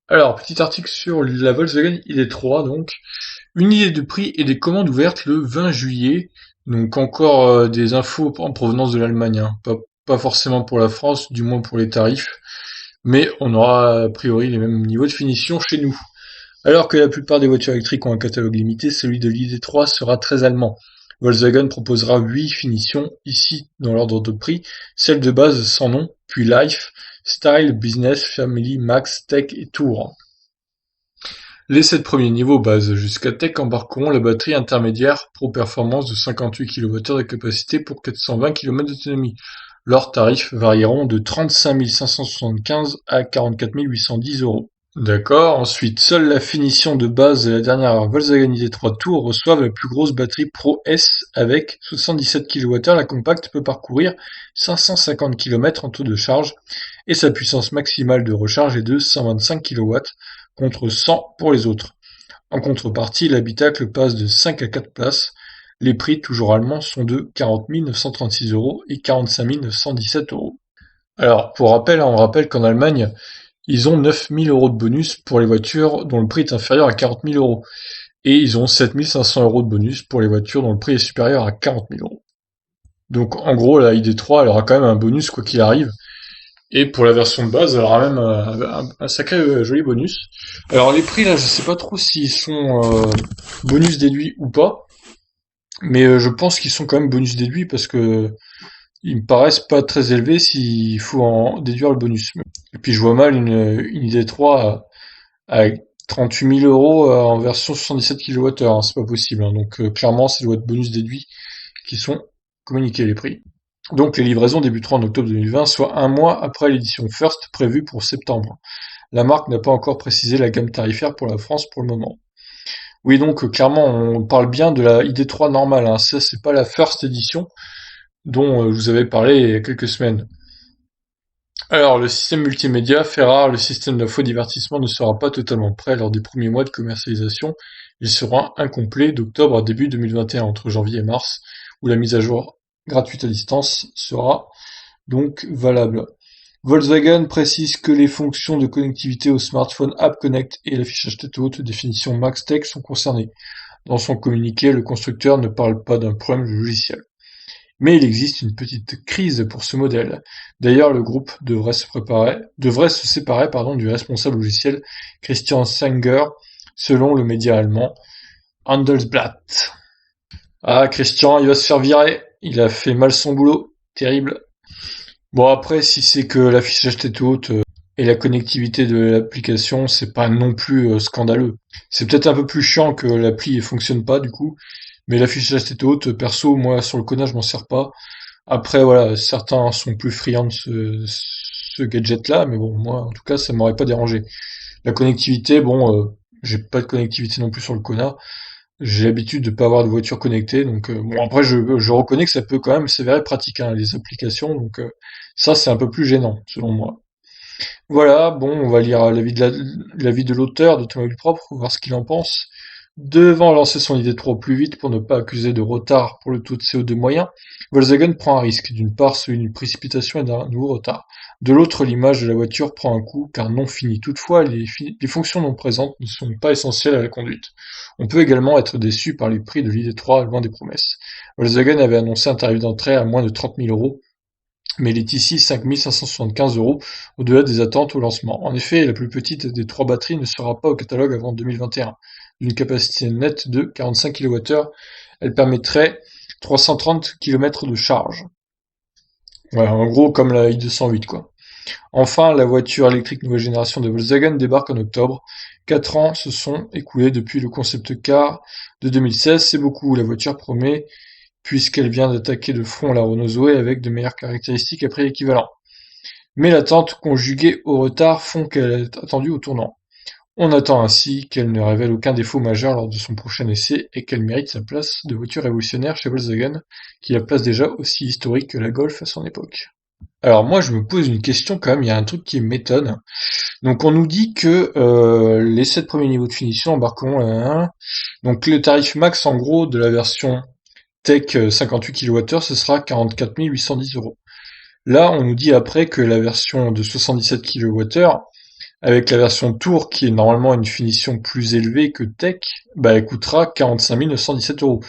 Alors, petit article sur la Volkswagen ID3, donc. Une idée de prix et des commandes ouvertes le 20 juillet. Donc encore des infos en provenance de l'Allemagne, hein. Pas forcément pour la France, du moins pour les tarifs. Mais on aura a priori les mêmes niveaux de finition chez nous. Alors que la plupart des voitures électriques ont un catalogue limité, celui de l'ID3 sera très allemand. Volkswagen proposera 8 finitions, ici dans l'ordre de prix, celle de base sans nom, puis Life, Style, Business, Family, Max, Tech et Tour. Les 7 premiers niveaux base jusqu'à Tech embarqueront la batterie intermédiaire Pro Performance de 58 kWh de capacité pour 420 km d'autonomie. Leurs tarifs varieront de 35 575 à 44 810 euros. D'accord. Ensuite, seule la finition de base de la dernière Volkswagen ID3 Tour reçoivent la plus grosse batterie Pro S avec 77 kWh. La compacte peut parcourir 550 km en taux de charge et sa puissance maximale de recharge est de 125 kW contre 100 pour les autres. En contrepartie, l'habitacle passe de 5 à 4 places. Les prix, toujours allemands, sont de 40 936 euros et 45 917 euros. Alors, pour rappel, on rappelle qu'en Allemagne, ils ont 9 000 euros de bonus pour les voitures dont le prix est inférieur à 40 000 euros. Et ils ont 7 500 euros de bonus pour les voitures dont le prix est supérieur à 40 000 euros. Donc en gros, la ID3, elle aura quand même un bonus quoi qu'il arrive. Et pour la version de base, elle aura même un sacré joli bonus. Alors les prix là, je sais pas trop s'ils sont bonus déduits ou pas. Mais je pense qu'ils sont quand même bonus déduits parce que ils me paraissent pas très élevés s'il faut en déduire le bonus. Et puis je vois mal une ID3 à 38 000 euros en version 77 kWh, hein, c'est pas possible, hein. Donc clairement, ça doit être bonus déduit qui sont communiqués les prix. Donc les livraisons débuteront en octobre 2020, soit un mois après l'édition First prévue pour septembre. La marque n'a pas encore précisé la gamme tarifaire pour la France pour le moment. Oui, donc clairement, on parle bien de la ID3 normale, hein. Ça, c'est pas la First Edition dont je vous avais parlé il y a quelques semaines. Alors, le système multimédia fait rare, le système d'infodivertissement ne sera pas totalement prêt lors des premiers mois de commercialisation. Il sera incomplet d'octobre à début 2021, entre janvier et mars, où la mise à jour gratuite à distance sera donc valable. Volkswagen précise que les fonctions de connectivité au smartphone App Connect et l'affichage tête haute définition MaxTech sont concernées. Dans son communiqué, le constructeur ne parle pas d'un problème logiciel. Mais il existe une petite crise pour ce modèle. D'ailleurs, le groupe devrait se séparer du responsable logiciel Christian Sanger, selon le média allemand Handelsblatt. Ah, Christian, il va se faire virer. Il a fait mal son boulot. Terrible. Bon, après, si c'est que l'affichage tête haute et la connectivité de l'application, c'est pas non plus scandaleux. C'est peut-être un peu plus chiant que l'appli fonctionne pas, du coup. Mais l'affichage tête haute, perso, moi, sur le Kona, je m'en sers pas. Après, voilà, certains sont plus friands de ce gadget-là, mais bon, moi, en tout cas, ça m'aurait pas dérangé. La connectivité, bon, j'ai pas de connectivité non plus sur le Kona. J'ai l'habitude de pas avoir de voiture connectée, donc bon, après, je reconnais que ça peut quand même s'avérer pratique, hein, les applications, donc ça, c'est un peu plus gênant, selon moi. Voilà, bon, on va lire l'avis de l'auteur d'Automobile Propre, voir ce qu'il en pense. Devant lancer son idée trop plus vite pour ne pas accuser de retard pour le taux de CO2 moyen, Volkswagen prend un risque. D'une part, celui d'une précipitation et d'un nouveau retard. De l'autre, l'image de la voiture prend un coup car non finie. Toutefois, les fonctions non présentes ne sont pas essentielles à la conduite. On peut également être déçu par les prix de l'ID3 loin des promesses. Volkswagen avait annoncé un tarif d'entrée à moins de 30 000 euros, mais il est ici 5 575 euros au-delà des attentes au lancement. En effet, la plus petite des trois batteries ne sera pas au catalogue avant 2021. D'une capacité nette de 45 kWh, elle permettrait 330 km de charge. Voilà, en gros comme la i208 quoi. Enfin, la voiture électrique nouvelle génération de Volkswagen débarque en octobre. 4 ans se sont écoulés depuis le concept car de 2016, c'est beaucoup. La voiture promet puisqu'elle vient d'attaquer de front la Renault Zoé avec de meilleures caractéristiques à prix équivalent. Mais l'attente conjuguée au retard font qu'elle est attendue au tournant. On attend ainsi qu'elle ne révèle aucun défaut majeur lors de son prochain essai et qu'elle mérite sa place de voiture révolutionnaire chez Volkswagen, qui la place déjà aussi historique que la Golf à son époque. Alors moi je me pose une question quand même, il y a un truc qui m'étonne. Donc on nous dit que les 7 premiers niveaux de finition embarqueront donc le tarif max en gros de la version Tech 58 kWh, ce sera 44 810 euros. Là, on nous dit après que la version de 77 kWh avec la version Tour qui est normalement une finition plus élevée que Tech, bah elle coûtera 45 917 €.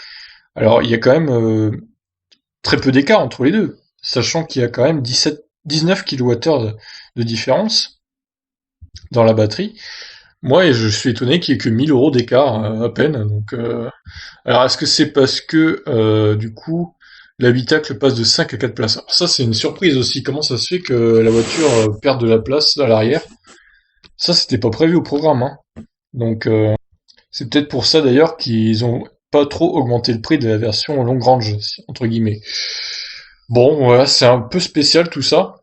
Alors il y a quand même très peu d'écart entre les deux, sachant qu'il y a quand même 19 kWh de différence dans la batterie. Moi, je suis étonné qu'il y ait que 1000 € d'écart à peine. Donc, alors est-ce que c'est parce que du coup l'habitacle passe de 5 à 4 places? Alors ça, c'est une surprise aussi. Comment ça se fait que la voiture perde de la place à l'arrière? Ça, c'était pas prévu au programme, hein. Donc, c'est peut-être pour ça d'ailleurs qu'ils ont pas trop augmenté le prix de la version long range, entre guillemets. Bon, voilà, c'est un peu spécial tout ça.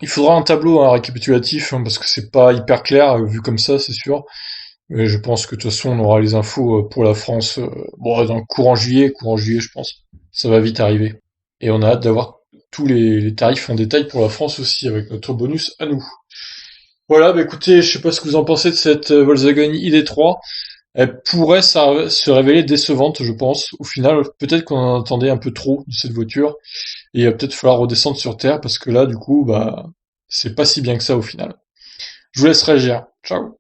Il faudra un tableau récapitulatif, hein, parce que c'est pas hyper clair vu comme ça, c'est sûr. Mais je pense que de toute façon, on aura les infos pour la France, bon, dans le courant juillet, je pense. Ça va vite arriver. Et on a hâte d'avoir tous les tarifs en détail pour la France aussi, avec notre bonus à nous. Voilà, bah écoutez, je sais pas ce que vous en pensez de cette Volkswagen ID3. Elle pourrait se révéler décevante, je pense. Au final, peut-être qu'on en attendait un peu trop de cette voiture, et il va peut-être falloir redescendre sur Terre, parce que là, du coup, bah, c'est pas si bien que ça au final. Je vous laisse réagir. Ciao.